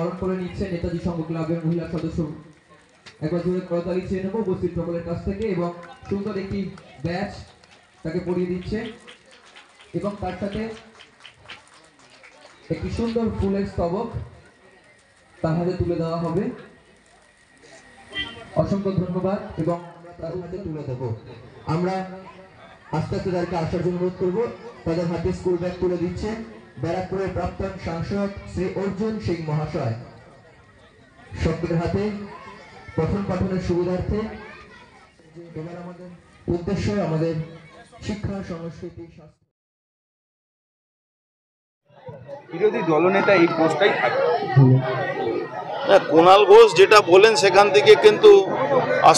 বরণ করে নিচ্ছে নেতাজি সংঘ ক্লাবের মহিলা সদস্য। একবার জোরে করতালি চেয়ে নেব উপস্থিত সকলের কাছ থেকে, এবং সুন্দর একটি ব্যাচ তাকে পরিয়ে দিচ্ছে এবং তার সাথে একটি সুন্দর ফুলের স্তবক তার হাতে তুলে দেওয়া হবে। অসংখ্য ধন্যবাদ এবং তার হাতে তুলে দেবো। আমরা আস্তে আস্তে তাদেরকে আসার জন্য অনুরোধ করবো। তাদের হাতে স্কুল ব্যাগ তুলে দিচ্ছে ব্যারাকপুরের প্রাক্তন সাংসদ শ্রী অর্জুন সিং মহাশয়। সকলের হাতে পঠন পাঠনের সুবিধার্থে এবার আমাদের উদ্দেশ্য আমাদের শিক্ষা, সংস্কৃতি, স্বাস্থ্য। বিরোধী দলনেতা এই পোস্টটাই থাকে। কুণাল ঘোষ যেটা বলেন সেখান থেকে কিন্তু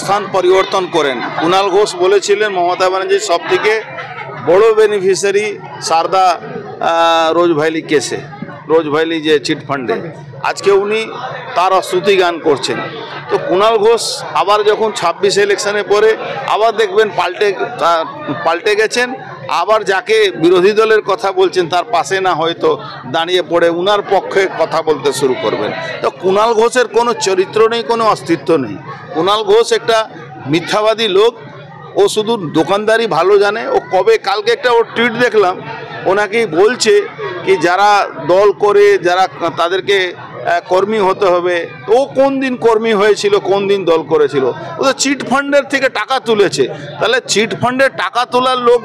স্থান পরিবর্তন করেন। কুণাল ঘোষ বলেছিলেন মমতা ব্যানার্জির সব থেকে বড় বেনিফিশিয়ারি সারদা রোজভ্যালি কেসে, রোজভ্যালি যে চিটফান্ডে, আজকে উনি তার স্তুতি গান করছেন। তো কুণাল ঘোষ আবার যখন 26 ইলেকশনে পরে আবার দেখবেন পাল্টে গেছেন, আবার যাকে বিরোধী দলের কথা বলছেন তার পাশে না হয়তো দাঁড়িয়ে পড়ে উনার পক্ষে কথা বলতে শুরু করবেন। তো কুণাল ঘোষের কোনো চরিত্র নেই, কোনো অস্তিত্ব নেই। কুণাল ঘোষ একটা মিথ্যাবাদী লোক। ও শুধু দোকানদারি ভালো জানে। ও কালকে একটা ওর টুইট দেখলাম, ও নাকি বলছে কি যারা দল করে যারা তাদেরকে কর্মী হতে হবে। ও কোন দিন কর্মী হয়েছিল, কোন দিন দল করেছিল? ও তো চিট ফান্ডের থেকে টাকা তুলেছে। তাহলে চিট ফান্ডের টাকা তোলার লোক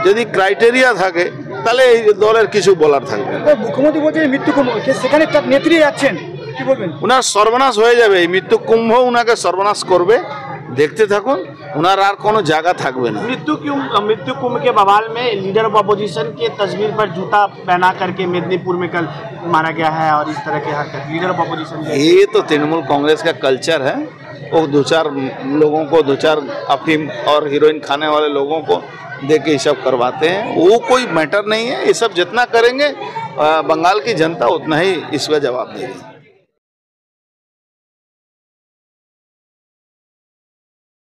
যদি ক্রাইটেরিয়া থাকে তাহলে এই দলের কিছু বলার থাকবে না। মুখ্যমন্ত্রী বলছেন মৃত্যু কুম্ভ, সেখানে তার নেত্রী যাচ্ছেন, কি বলবেন? উনার সর্বনাশ হয়ে যাবে। এই মৃত্যু কুম্ভ উনাকে সর্বনাশ করবে। देखते থাকুন, उनार आर कोनो जगह থাকবে না। मृत्यु कुंभ के बवाल में लीडर ऑफ अपोजिशन के तस्वीर पर जूता पहना करके मेदिनीपुर में कल मारा गया है और इस तरह के हरकत लीडर ऑफ अपोजिशन। ये तो तृणमूल कांग्रेस का कल्चर है। वो दो चार लोगों को, दो चार अफीम और हीरोइन खाने वाले लोगों को दे के ये सब करवाते हैं। वो कोई मैटर नहीं है। ये सब जितना करेंगे बंगाल की जनता उतना ही इसका जवाब देगी।